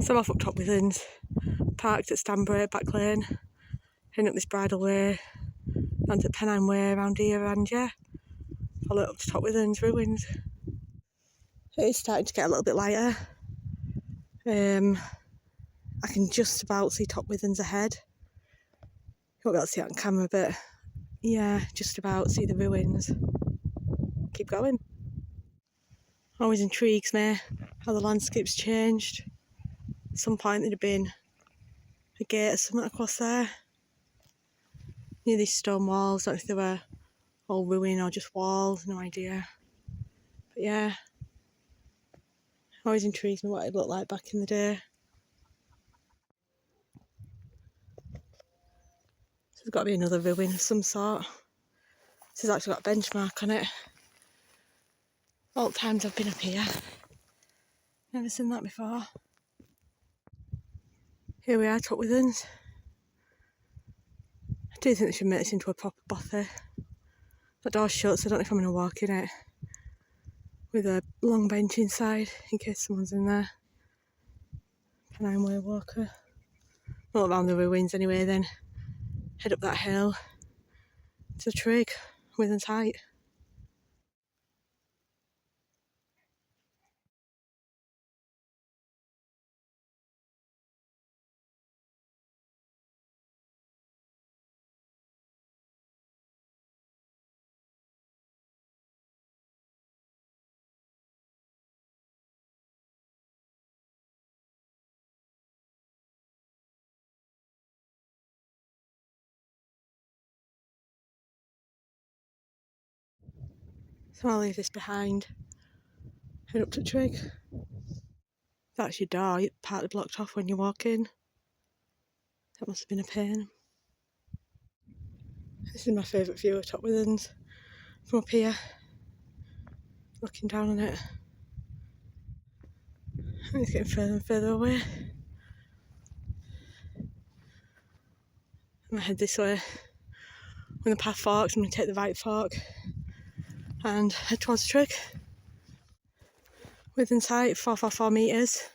So I'm off up top Withens, parked at Stanbury, back lane, heading up this bridle way, onto Pennine Way around here, and yeah, follow it up to top Withens ruins. It is starting to get a little bit lighter. I can just about see top Withens ahead. You won't be able to see it on camera, but yeah, just about see the ruins. Keep going. Always intrigues me how the landscape's changed. At some point there'd have been a gate or something across there. Near these stone walls, I don't know if they were all ruin or just walls, no idea. But yeah, always intrigues me what it looked like back in the day. So there's got to be another ruin of some sort. This has actually got a benchmark on it. All the times I've been up here. Never seen that before. Here we are, top Withens. I do think they should make this into a proper bothy. That door's shut, so I don't know if I'm going to walk in it. With a long bench inside, in case someone's in there. Pennine Way walker. Walk around the ruins anyway, then head up that hill to the trig, Withens Height. So I'll leave this behind. Head up to the trig. That's your door, you're partly blocked off when you walk in. That must have been a pain. This is my favourite view of top Withens. From up here, looking down on it. And it's getting further and further away. I'm going to head this way. When the path forks, I'm going to take the right fork and head towards the trig. Withens Height, 444 metres.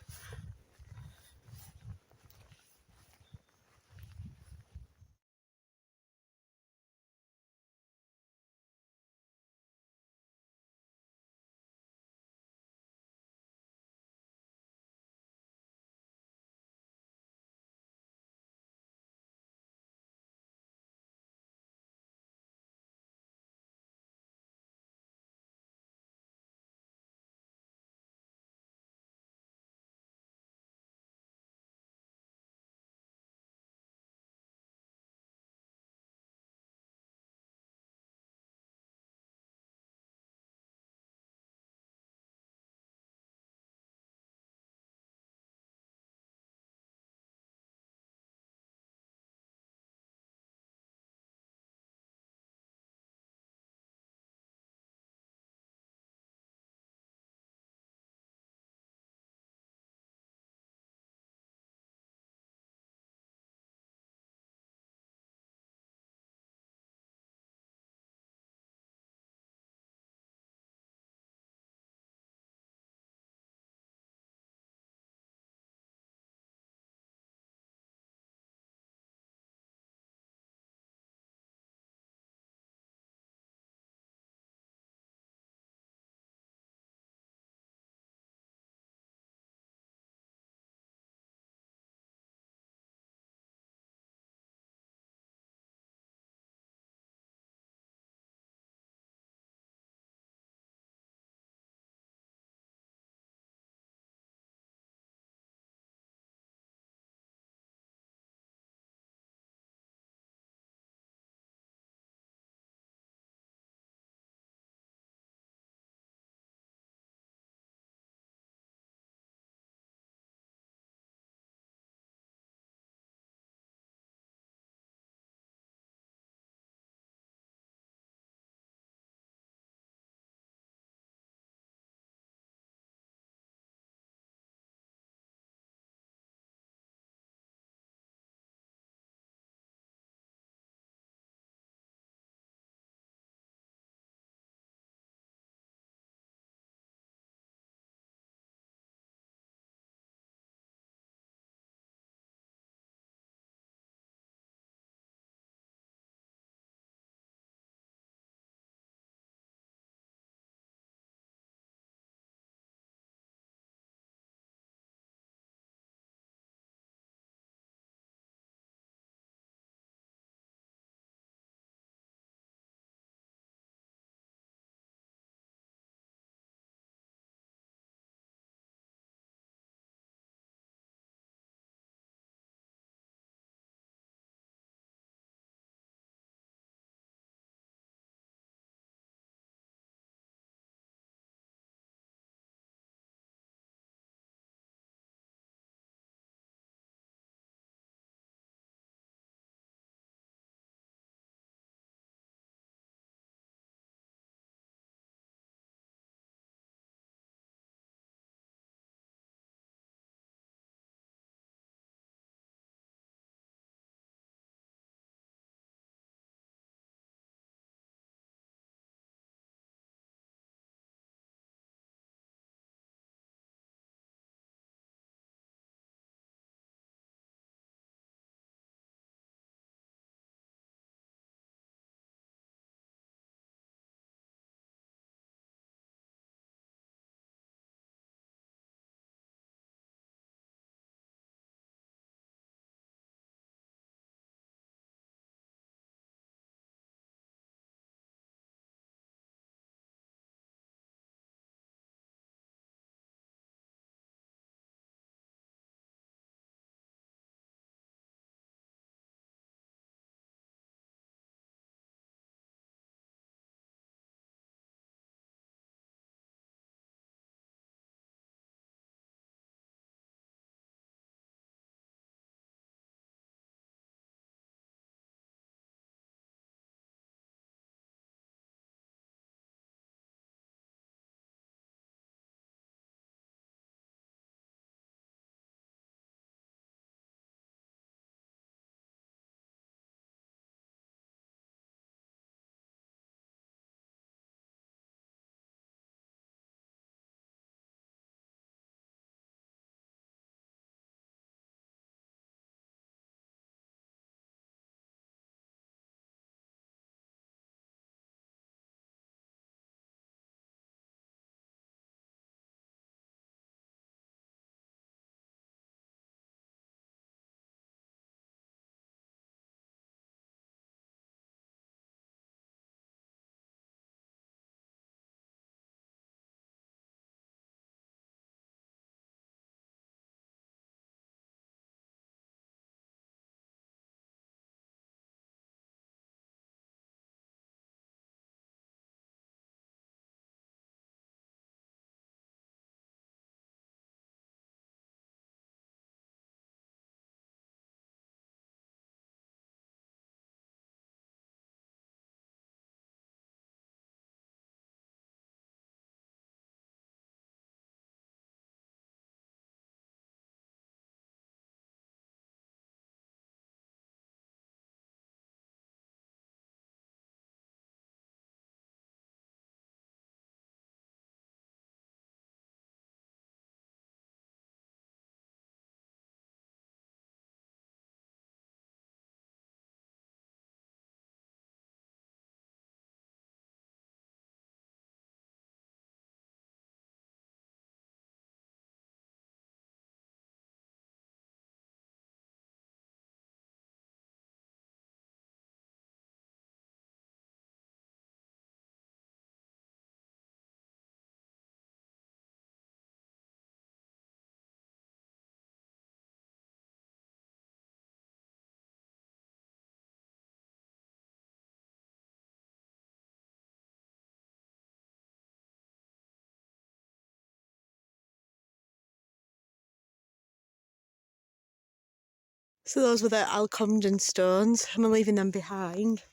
So those were the Alcomden stones. I'm leaving them behind.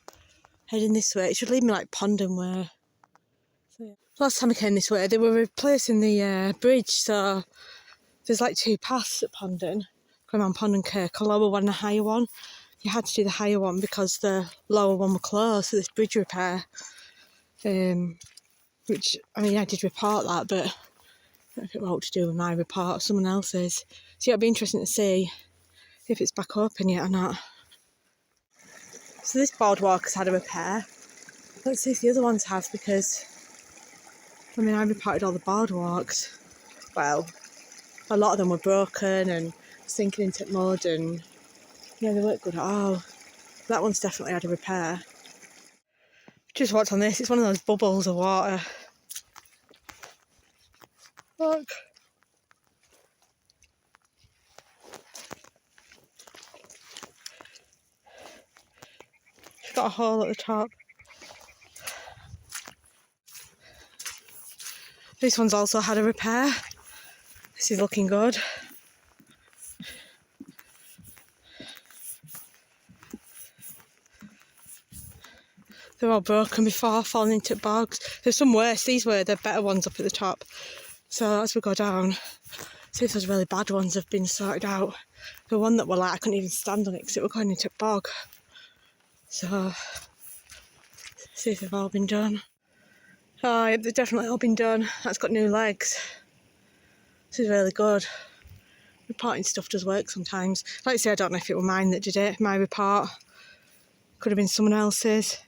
Heading this way. It should lead me like Ponden way. So, yeah. Last time I came this way, they were replacing the bridge, so there's like two paths at Ponden, going around Ponden Kirk, a lower one and a higher one. You had to do the higher one because the lower one were closed, so this bridge repair. Which, I mean, I did report that, but I don't know if it was all to do with my report or someone else's. So yeah, it'll be interesting to see if it's back open yet or not. So this boardwalk has had a repair. Let's see if the other ones have, because, I mean, I reported all the boardwalks. Well, a lot of them were broken and sinking into mud, and yeah, they weren't good at all. That one's definitely had a repair. Just watch on this, it's one of those bubbles of water. Look. It's got a hole at the top. This one's also had a repair. This is looking good. They're all broken before, falling into bogs. There's some worse. These were the better ones up at the top. So as we go down, see if those really bad ones have been sorted out. The one that were like, I couldn't even stand on it because it was going into bog. So, see if they've all been done. Oh, yeah, they've definitely all been done. That's got new legs. This is really good. Reporting stuff does work sometimes. Like I say, I don't know if it was mine that did it, my report. Could have been someone else's.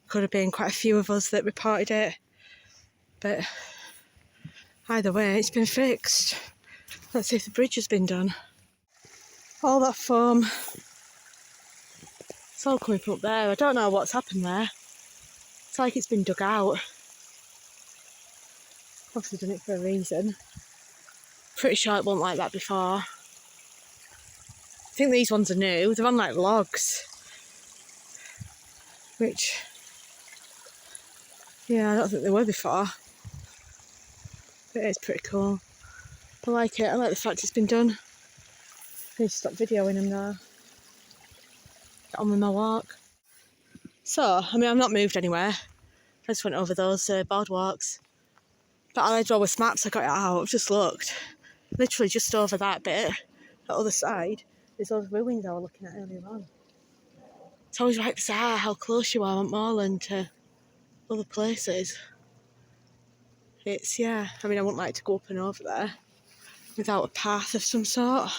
Could have been quite a few of us that reported it. But either way, it's been fixed. Let's see if the bridge has been done. All that foam, it's all coming from up there. I don't know what's happened there. It's like it's been dug out. Obviously done it for a reason. Pretty sure it wasn't like that before. I think these ones are new. They're on like logs. Which, yeah, I don't think they were before. But it's pretty cool. I like it. I like the fact it's been done. I need to stop videoing them now. Get on with my walk. So, I mean, I've not moved anywhere. I just went over those boardwalks. But I draw with maps, I got it out, I've just looked. Literally just over that bit, the other side, there's those ruins I was looking at earlier on. It's always right bizarre how close you are on Moorland to other places. It's, yeah, I mean, I wouldn't like to go up and over there without a path of some sort.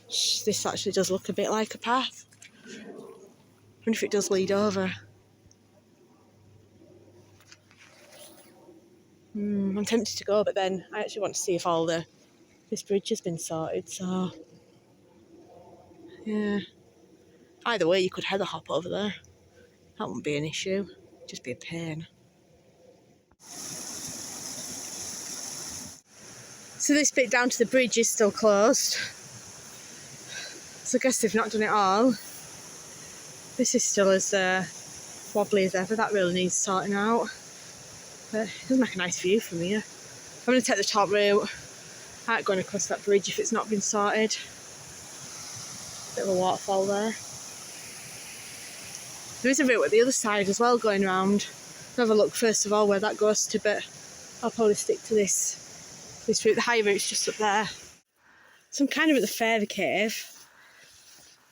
This actually does look a bit like a path. I wonder if it does lead over. I'm tempted to go, but then I actually want to see if all this bridge has been sorted, so yeah. Either way, you could heather hop over there. That wouldn't be an issue. It'd just be a pain. So this bit down to the bridge is still closed. So I guess they've not done it all. This is still as wobbly as ever. That really needs sorting out. But it does make a nice view from here. I'm going to take the top route. I ain't going across that bridge if it's not been sorted. Bit of a waterfall there. There is a route at the other side as well going round. I'll have a look first of all where that goes to, but I'll probably stick to this route. The high route's just up there. So I'm kind of at the fairy cave,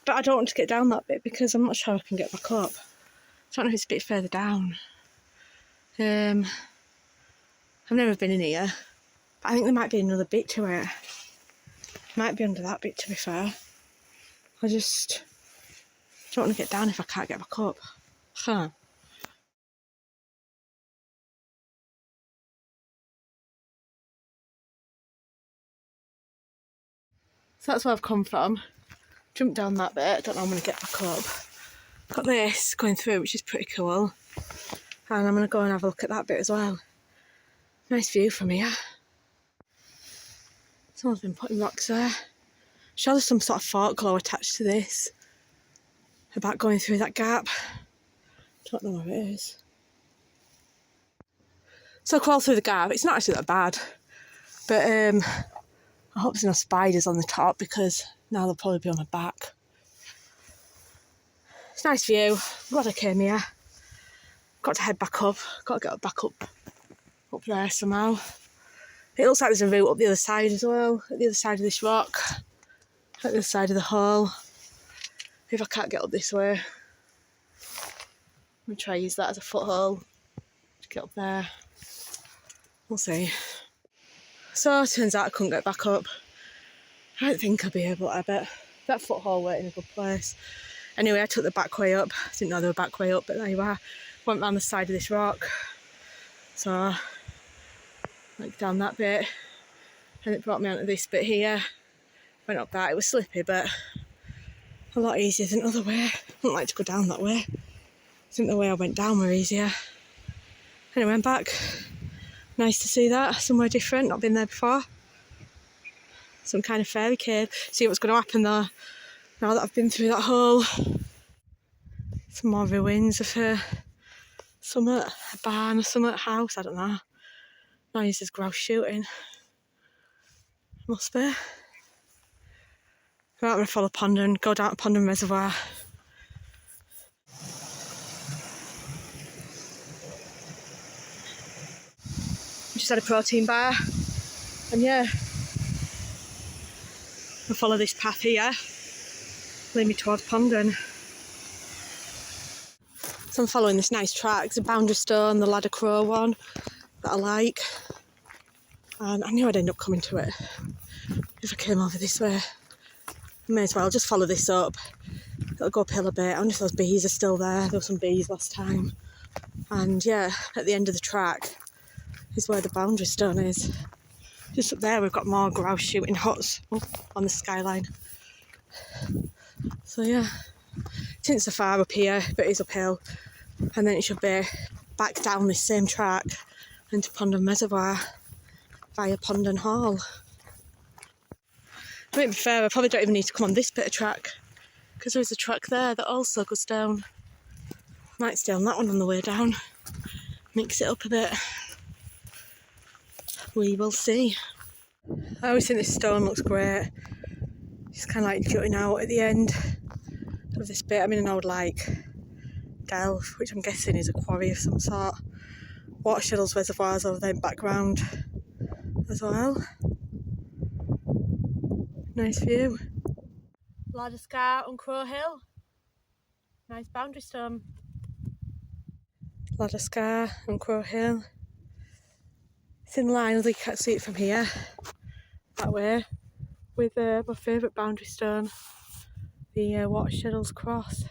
but I don't want to get down that bit because I'm not sure I can get back up. I don't know if it's a bit further down. I've never been in here, but I think there might be another bit to it. Might be under that bit, to be fair. I just don't want to get down if I can't get back up. Huh. So that's where I've come from. Jumped down that bit, I don't know how I'm going to get back up. Got this going through, which is pretty cool. And I'm going to go and have a look at that bit as well. Nice view from here. Someone's been putting rocks there. Sure, there's some sort of folklore attached to this about going through that gap. Don't know where it is. So I crawled through the gap. It's not actually that bad. But I hope there's no spiders on the top because now they'll probably be on my back. It's a nice view. I'm glad I came here. Got to head back up. Got to get back up there somehow. It looks like there's a route up the other side as well, at the other side of this rock, at the other side of the hole. If I can't get up this way, I'm going to try use that as a foothold to get up there. We'll see. So it turns out I couldn't get back up. I don't think I'll be able to, I bet. That foothold went in a good place. Anyway, I took the back way up. I didn't know they were back way up, but there you are. Went round the side of this rock. So, like down that bit. And it brought me onto this bit here. Went up that. It was slippy, but a lot easier than the other way. I wouldn't like to go down that way. I think the way I went down were easier. Anyway, I'm back. Nice to see that. Somewhere different. Not been there before. Some kind of fairy cave. See what's going to happen though. Now that I've been through that hole. Some more ruins of a barn or some house, I don't know. Now this is grouse shooting. Must be. Right, I'm going to follow Ponden, go down to Ponden Reservoir. Just had a protein bar, and yeah, I'll follow this path here, lead me towards Ponden. So I'm following this nice track, the Boundary Stone, the Ladder Crow one that I like, and I knew I'd end up coming to it if I came over this way. May as well just follow this up. It'll go uphill a bit. I wonder if those bees are still there. There were some bees last time. And yeah, at the end of the track is where the Boundary Stone is. Just up there we've got more grouse shooting huts on the skyline. So yeah, it isn't so far up here, but it is uphill. And then it should be back down this same track into Ponden Reservoir via Ponden Hall. To be fair, I probably don't even need to come on this bit of track because there's a track there that also goes down. Might stay on that one on the way down. Mix it up a bit. We will see. I always think this stone looks great. It's kind of like jutting out at the end of this bit. I'm in an old delve, which I'm guessing is a quarry of some sort. Water shuttles reservoirs over there in the background as well. Nice view. Ladder Scar on Crow Hill. Nice boundary stone. Ladder Scar on Crow Hill. It's in line, although you can't see it from here, that way, with my favourite boundary stone, the Water Shuttles Cross.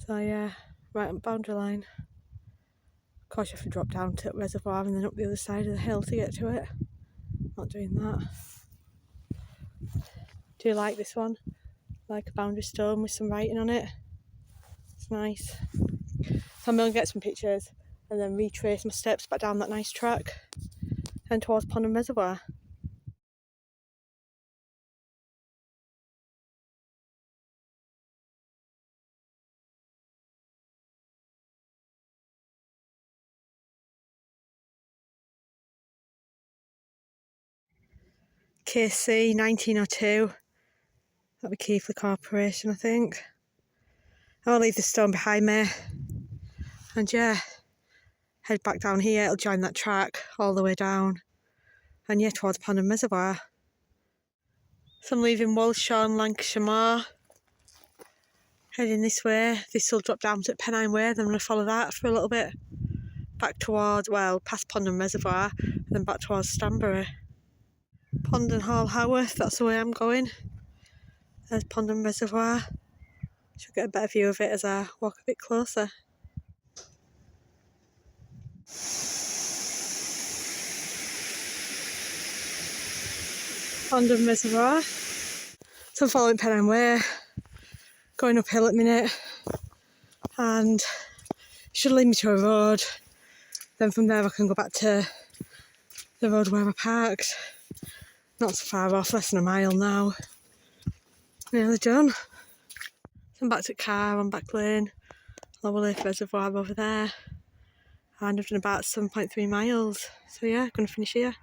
So yeah, right on boundary line. Of course you have to drop down to the reservoir and then up the other side of the hill to get to it. Not doing that. Do you like this one? Like a boundary stone with some writing on it. It's nice. So I'm going to get some pictures and then retrace my steps back down that nice track and towards Ponden Reservoir. KC 1902. That'll be Keighley Corporation, I think. I'll leave the stone behind me. And yeah, head back down here. It'll join that track all the way down. And yeah, towards Ponden Reservoir. So I'm leaving Walshaw, Lancashire Moor. Heading this way. This will drop down to Pennine Way. Then I'm going to follow that for a little bit. Back towards, well, past Ponden Reservoir. And then back towards Stanbury. Ponden Hall, Haworth, that's the way I'm going. There's Ponden Reservoir. Should get a better view of it as I walk a bit closer. Ponden Reservoir. So I'm following Pennine Way, going uphill at the minute, and it should lead me to a road. Then from there I can go back to the road where I parked. Not so far off, less than a mile now. Nearly done. So I'm back to car on Back Lane, Lower Lake Reservoir over there, and I've done about 7.3 miles. So yeah, I'm going to finish here.